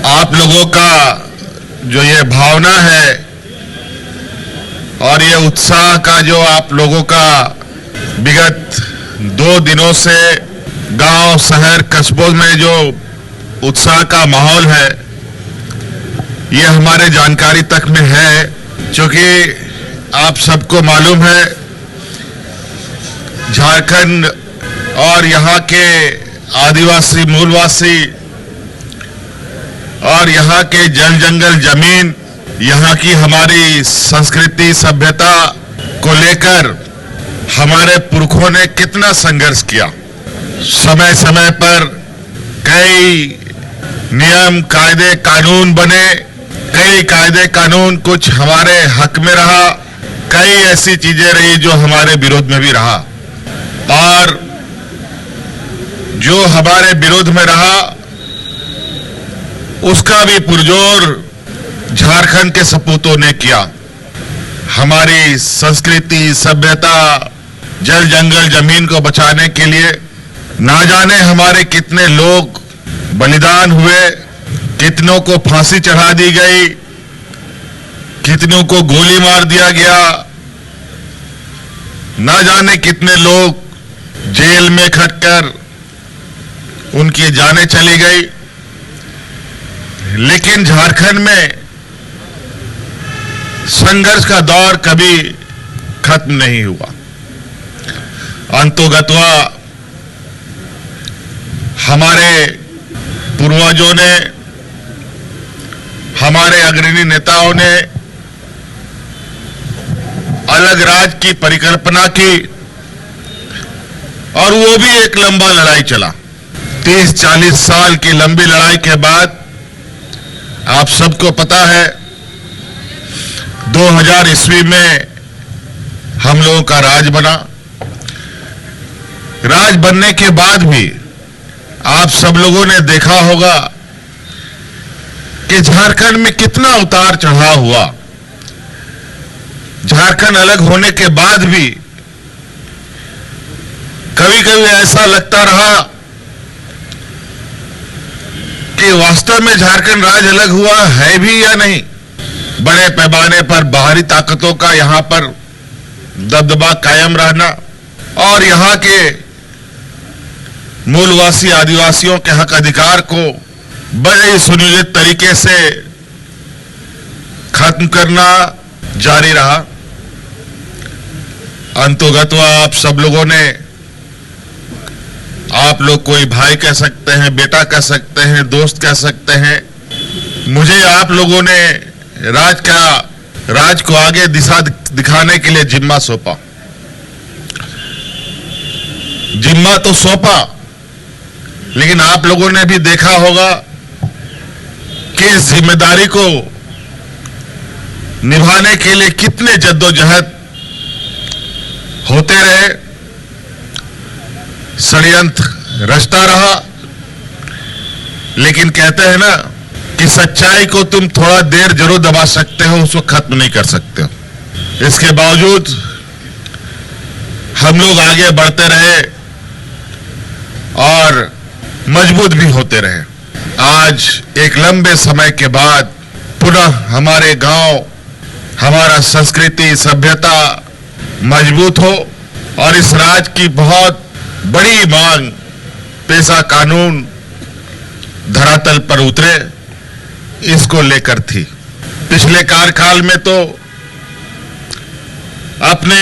आप लोगों का जो ये भावना है और ये उत्साह का जो आप लोगों का विगत 2 दिनों से गांव, शहर, कस्बों में जो उत्साह का माहौल है, ये हमारे जानकारी तक में है, क्योंकि आप सबको मालूम है झारखंड और यहाँ के आदिवासी, मूलवासी और यहाँ के जल जंगल जमीन, यहाँ की हमारी संस्कृति सभ्यता को लेकर हमारे पुरखों ने कितना संघर्ष किया। समय समय पर कई नियम, कायदे, कानून बने, कई कायदे कानून कुछ हमारे हक में रहा, कई ऐसी चीजें रही जो हमारे विरोध में भी रहा, और जो हमारे विरोध में रहा उसका भी पुरजोर झारखंड के सपूतों ने किया। हमारी संस्कृति, सभ्यता, जल जंगल जमीन को बचाने के लिए ना जाने हमारे कितने लोग बलिदान हुए, कितनों को फांसी चढ़ा दी गई, कितनों को गोली मार दिया गया, ना जाने कितने लोग जेल में खटकर उनकी जानें चली गई। लेकिन झारखंड में संघर्ष का दौर कभी खत्म नहीं हुआ। अंतोगत्वा हमारे पूर्वजों ने, हमारे अग्रणी नेताओं ने अलग राज्य की परिकल्पना की और वो भी एक लंबा लड़ाई चला। 30-40 साल की लंबी लड़ाई के बाद आप सबको पता है 2000 ईस्वी में हम लोगों का राज बना। राज बनने के बाद भी आप सब लोगों ने देखा होगा कि झारखंड में कितना उतार चढ़ाव हुआ। झारखंड अलग होने के बाद भी कभी कभी ऐसा लगता रहा कि वास्तव में झारखंड राज्य अलग हुआ है भी या नहीं। बड़े पैमाने पर बाहरी ताकतों का यहां पर दबदबा कायम रहना और यहां के मूलवासी आदिवासियों के हक अधिकार को बड़े सुनियोजित तरीके से खत्म करना जारी रहा। अंतोगत्वा आप सब लोगों ने, आप लोग कोई भाई कह सकते हैं, बेटा कह सकते हैं, दोस्त कह सकते हैं, मुझे आप लोगों ने राज को आगे दिशा दिखाने के लिए जिम्मा सौंपा। जिम्मा तो सौंपा, लेकिन आप लोगों ने भी देखा होगा कि इस जिम्मेदारी को निभाने के लिए कितने जद्दोजहद होते रहे, षड्यंत्र रचता रहा। लेकिन कहते हैं ना कि सच्चाई को तुम थोड़ा देर जरूर दबा सकते हो, उसको खत्म नहीं कर सकते हो। इसके बावजूद हम लोग आगे बढ़ते रहे और मजबूत भी होते रहे। आज एक लंबे समय के बाद पुनः हमारे गांव, हमारा संस्कृति, सभ्यता मजबूत हो और इस राज्य की बहुत बड़ी मांग पेशा कानून धरातल पर उतरे, इसको लेकर थी। पिछले कार्यकाल में तो अपने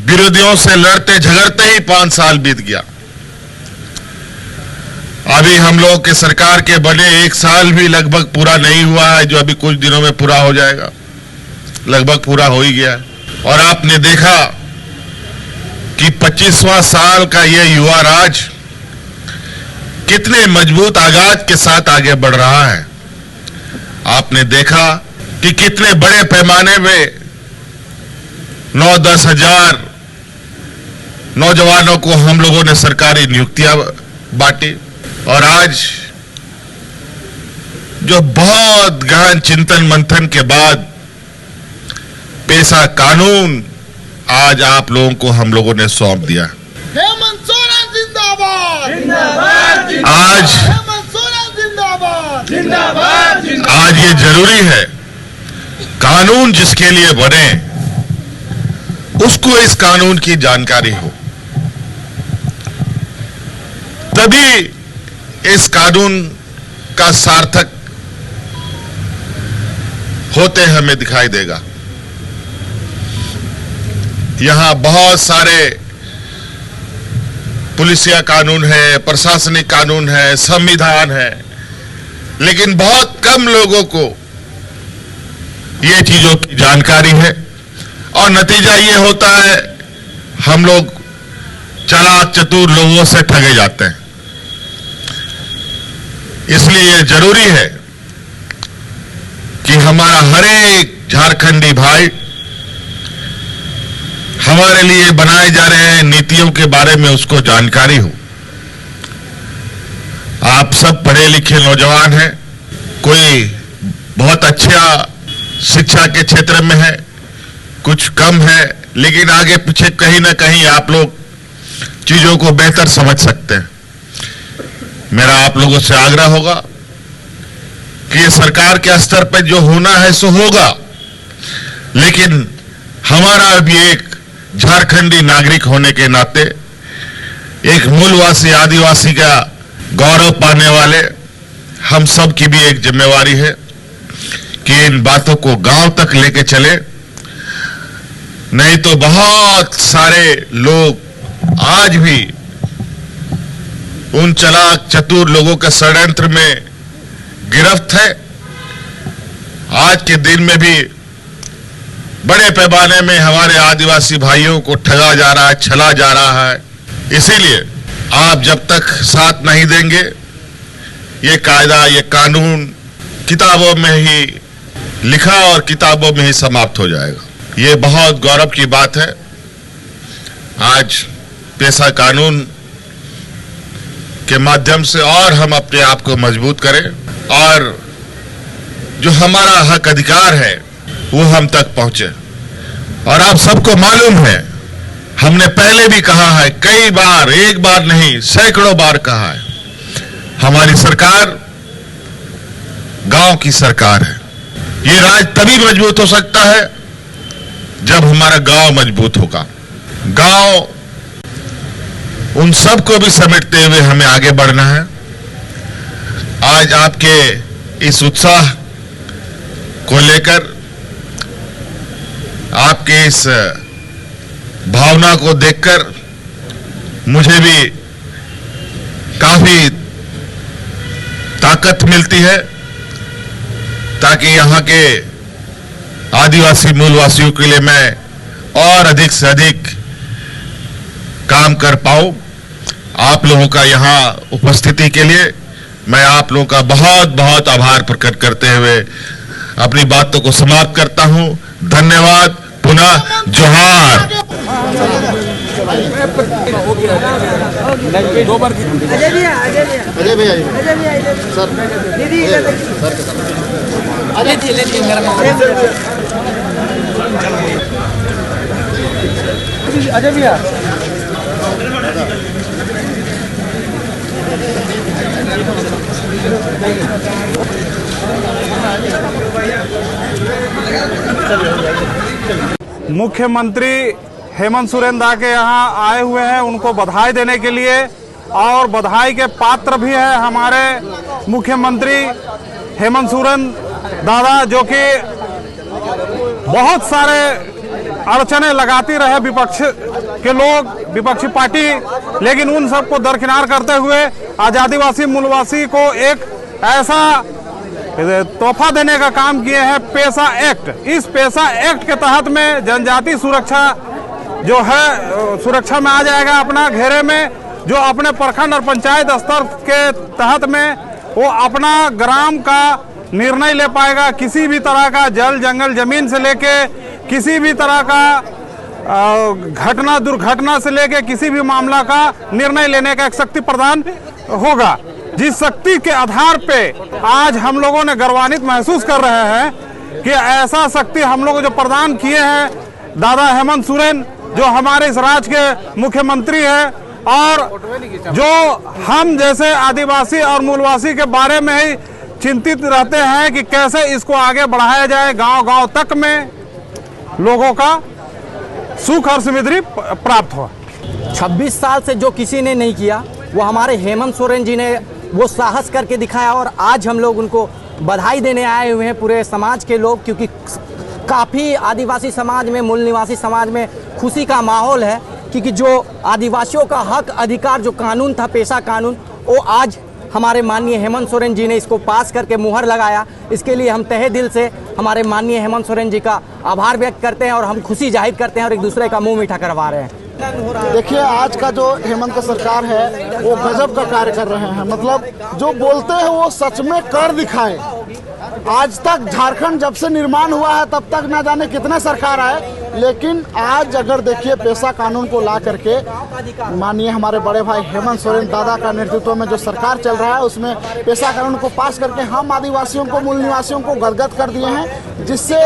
विरोधियों से लड़ते झगड़ते ही 5 साल बीत गया। अभी हम लोग के सरकार के बने 1 साल भी लगभग पूरा नहीं हुआ है, जो अभी कुछ दिनों में पूरा हो जाएगा, लगभग पूरा हो ही गया। और आपने देखा कि 25वां साल का ये युवा राज कितने मजबूत आगाज के साथ आगे बढ़ रहा है। आपने देखा कि कितने बड़े पैमाने में 9-10 हजार नौजवानों को हम लोगों ने सरकारी नियुक्तियां बांटी। और आज जो बहुत गहन चिंतन मंथन के बाद पेशा कानून आज आप लोगों को हम लोगों ने सौंप दिया। हेमंत सोरेन जिंदाबाद, आज हेमंत सोरेन जिंदाबाद, जिंदाबाद, आज ये जरूरी है, कानून जिसके लिए बने उसको इस कानून की जानकारी हो, तभी इस कानून का सार्थक होते हमें दिखाई देगा। यहां बहुत सारे पुलिसिया कानून है, प्रशासनिक कानून है, संविधान है, लेकिन बहुत कम लोगों को ये चीजों की जानकारी है और नतीजा ये होता है हम लोग चालाक चतुर लोगों से ठगे जाते हैं। इसलिए ये जरूरी है कि हमारा हर एक झारखंडी भाई हमारे लिए बनाए जा रहे हैं नीतियों के बारे में उसको जानकारी हो। आप सब पढ़े लिखे नौजवान हैं, कोई बहुत अच्छा शिक्षा के क्षेत्र में है, कुछ कम है, लेकिन आगे पीछे कहीं ना कहीं आप लोग चीजों को बेहतर समझ सकते हैं। मेरा आप लोगों से आग्रह होगा कि ये सरकार के स्तर पर जो होना है सो होगा, लेकिन हमारा भी एक झारखंडी नागरिक होने के नाते, एक मूलवासी आदिवासी का गौरव पाने वाले हम सब की भी एक जिम्मेवारी है कि इन बातों को गांव तक लेके चले। नहीं तो बहुत सारे लोग आज भी उन चालाक चतुर लोगों के षड्यंत्र में गिरफ्त है। आज के दिन में भी बड़े पैमाने में हमारे आदिवासी भाइयों को ठगा जा रहा है, छला जा रहा है। इसीलिए आप जब तक साथ नहीं देंगे, ये कायदा, ये कानून किताबों में ही लिखा और किताबों में ही समाप्त हो जाएगा। ये बहुत गौरव की बात है। आज पेशा कानून के माध्यम से और हम अपने आप को मजबूत करें और जो हमारा हक अधिकार है वो हम तक पहुंचे। और आप सबको मालूम है, हमने पहले भी कहा है कई बार, एक बार नहीं सैकड़ों बार कहा है, हमारी सरकार गांव की सरकार है। ये राज्य तभी मजबूत हो सकता है जब हमारा गांव मजबूत होगा। गांव उन सबको भी समेटते हुए हमें आगे बढ़ना है। आज आपके इस उत्साह को लेकर, आपके इस भावना को देखकर मुझे भी काफी ताकत मिलती है, ताकि यहाँ के आदिवासी मूलवासियों के लिए मैं और अधिक से अधिक काम कर पाऊं। आप लोगों का यहाँ उपस्थिति के लिए मैं आप लोगों का बहुत बहुत आभार प्रकट करते हुए अपनी बातों को समाप्त करता हूं। धन्यवाद। पुनः जोहार। अजय भैया सर, अजय भैया मुख्यमंत्री हेमंत सोरेन दा के यहाँ आए हुए हैं उनको बधाई देने के लिए, और बधाई के पात्र भी है हमारे मुख्यमंत्री हेमंत सोरेन दादा, जो कि बहुत सारे अड़चने लगाती रहे विपक्ष के लोग, विपक्षी पार्टी, लेकिन उन सबको दरकिनार करते हुए आज आदिवासी मूलवासी को एक ऐसा तोहफा देने का काम किए हैं, पेशा एक्ट। इस पेशा एक्ट के तहत में जनजाति सुरक्षा जो है सुरक्षा में आ जाएगा अपना घेरे में, जो अपने प्रखंड और पंचायत स्तर के तहत में वो अपना ग्राम का निर्णय ले पाएगा। किसी भी तरह का जल जंगल जमीन से लेके किसी भी तरह का घटना दुर्घटना से लेके किसी भी मामला का निर्णय लेने का एक शक्ति प्रदान होगा, जिस शक्ति के आधार पे आज हम लोगों ने गर्वान्वित महसूस कर रहे हैं कि ऐसा शक्ति हम लोग जो प्रदान किए हैं दादा हेमंत सोरेन, जो हमारे इस राज्य के मुख्यमंत्री हैं, और जो हम जैसे आदिवासी और मूलवासी के बारे में ही चिंतित रहते हैं कि कैसे इसको आगे बढ़ाया जाए, गांव-गांव तक में लोगों का सुख और समृद्धि प्राप्त हो। 26 साल से जो किसी ने नहीं किया वो हमारे हेमंत सोरेन जी ने वो साहस करके दिखाया, और आज हम लोग उनको बधाई देने आए हुए हैं पूरे समाज के लोग, क्योंकि काफ़ी आदिवासी समाज में, मूल निवासी समाज में खुशी का माहौल है, क्योंकि जो आदिवासियों का हक अधिकार जो कानून था, पेशा कानून, वो आज हमारे माननीय हेमंत सोरेन जी ने इसको पास करके मुहर लगाया। इसके लिए हम तहे दिल से हमारे माननीय हेमंत सोरेन जी का आभार व्यक्त करते हैं और हम खुशी जाहिर करते हैं और एक दूसरे का मुंह मीठा करवा रहे हैं। देखिए, आज का जो हेमंत का सरकार है वो गजब का कार्य कर रहे हैं। मतलब जो बोलते हैं वो सच में कर दिखाए। आज तक झारखंड जब से निर्माण हुआ है तब तक ना जाने कितने सरकार आए, लेकिन आज अगर देखिए पेशा कानून को ला करके माननीय हमारे बड़े भाई हेमंत सोरेन दादा का नेतृत्व में जो सरकार चल रहा है उसमें पेशा कानून को पास करके हम आदिवासियों को, मूल निवासियों को गदगद कर दिए हैं, जिससे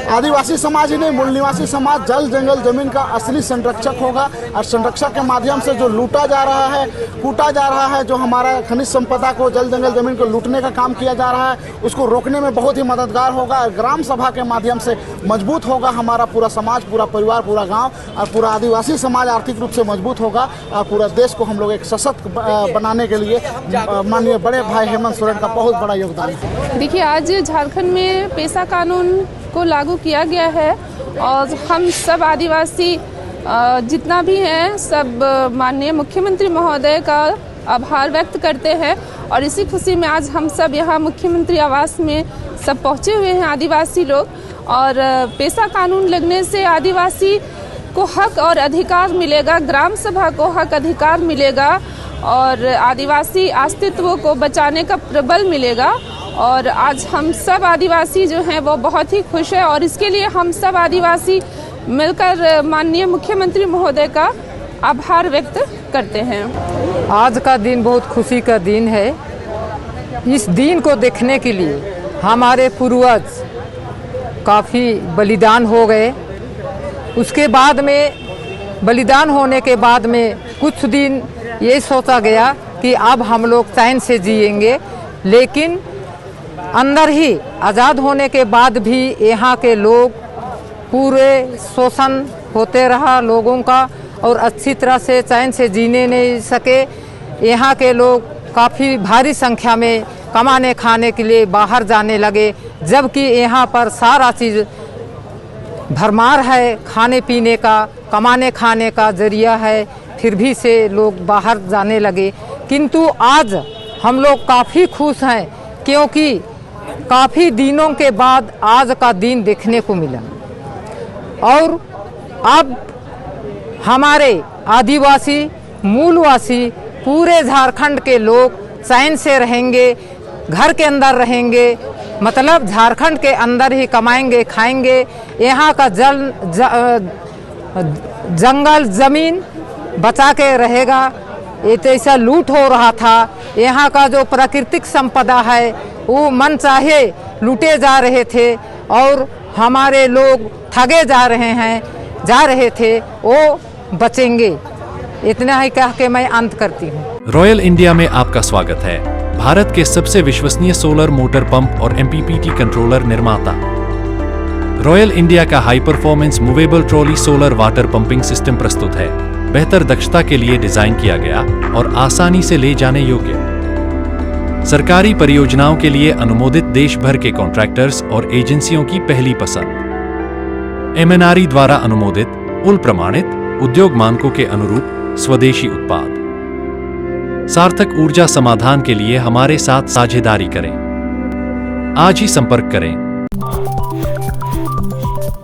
आदिवासी समाज ही नहीं, मूल निवासी समाज जल जंगल जमीन का असली संरक्षक होगा। और संरक्षक के माध्यम से जो लूटा जा रहा है, कूटा जा रहा है, जो हमारा खनिज संपदा को, जल जंगल जमीन को लूटने का काम किया जा रहा है, उसको रोकने में बहुत ही मददगार होगा। और ग्राम सभा के माध्यम से मजबूत होगा हमारा पूरा समाज, पूरा परिवार, पूरा गांव और पूरा आदिवासी समाज आर्थिक रूप से मजबूत होगा। और पूरा देश को हम लोग एक सशक्त बनाने के लिए माननीय बड़े भाई हेमंत सोरेन का बहुत बड़ा योगदान है। देखिए, आज झारखंड में पेशा कानून को लागू किया गया है और हम सब आदिवासी जितना भी हैं सब माननीय मुख्यमंत्री महोदय का आभार व्यक्त करते हैं। और इसी खुशी में आज हम सब यहाँ मुख्यमंत्री आवास में सब पहुँचे हुए हैं आदिवासी लोग। और पेशा कानून लगने से आदिवासी को हक और अधिकार मिलेगा, ग्राम सभा को हक अधिकार मिलेगा और आदिवासी अस्तित्व को बचाने का प्रबल मिलेगा। और आज हम सब आदिवासी जो हैं वो बहुत ही खुश है और इसके लिए हम सब आदिवासी मिलकर माननीय मुख्यमंत्री महोदय का आभार व्यक्त करते हैं। आज का दिन बहुत खुशी का दिन है। इस दिन को देखने के लिए हमारे पूर्वज काफ़ी बलिदान हो गए। उसके बाद में बलिदान होने के बाद में कुछ दिन ये सोचा गया कि अब हम लोग चैन से जिएंगे, लेकिन अंदर ही आज़ाद होने के बाद भी यहाँ के लोग पूरे शोषण होते रहा लोगों का और अच्छी तरह से चैन से जीने नहीं सके। यहाँ के लोग काफ़ी भारी संख्या में कमाने खाने के लिए बाहर जाने लगे, जबकि यहाँ पर सारा चीज़ भरमार है, खाने पीने का, कमाने खाने का जरिया है, फिर भी से लोग बाहर जाने लगे। किंतु आज हम लोग काफ़ी खुश हैं क्योंकि काफ़ी दिनों के बाद आज का दिन देखने को मिला और अब हमारे आदिवासी मूलवासी पूरे झारखंड के लोग चैन से रहेंगे, घर के अंदर रहेंगे, मतलब झारखंड के अंदर ही कमाएंगे खाएंगे। यहाँ का जंगल ज़मीन बचा के रहेगा। ये ऐसा लूट हो रहा था, यहाँ का जो प्राकृतिक संपदा है वो मन चाहे लूटे जा रहे थे और हमारे लोग ठगे जा रहे थे, वो बचेंगे। इतना ही कह के मैं अंत करती हूँ। रॉयल इंडिया में आपका स्वागत है। भारत के सबसे विश्वसनीय सोलर मोटर पंप और MPPT कंट्रोलर निर्माता। रॉयल इंडिया का high performance movable trolley solar water pumping system प्रस्तुत है। बेहतर दक्षता के लिए डिजाइन किया गया और आसानी से ले जाने योग्य। सरकारी परियोजनाओं के लिए अनुमोदित देश भर के कॉन्ट्रैक्टर्स और एजेंसियों की पहली पसंद। MNRE द्वारा अनुमोदित, उल प्रमाणित, उद्योग मानकों के अनुरूप स्वदेशी उत्पाद। सार्थक ऊर्जा समाधान के लिए हमारे साथ साझेदारी करें। आज ही संपर्क करें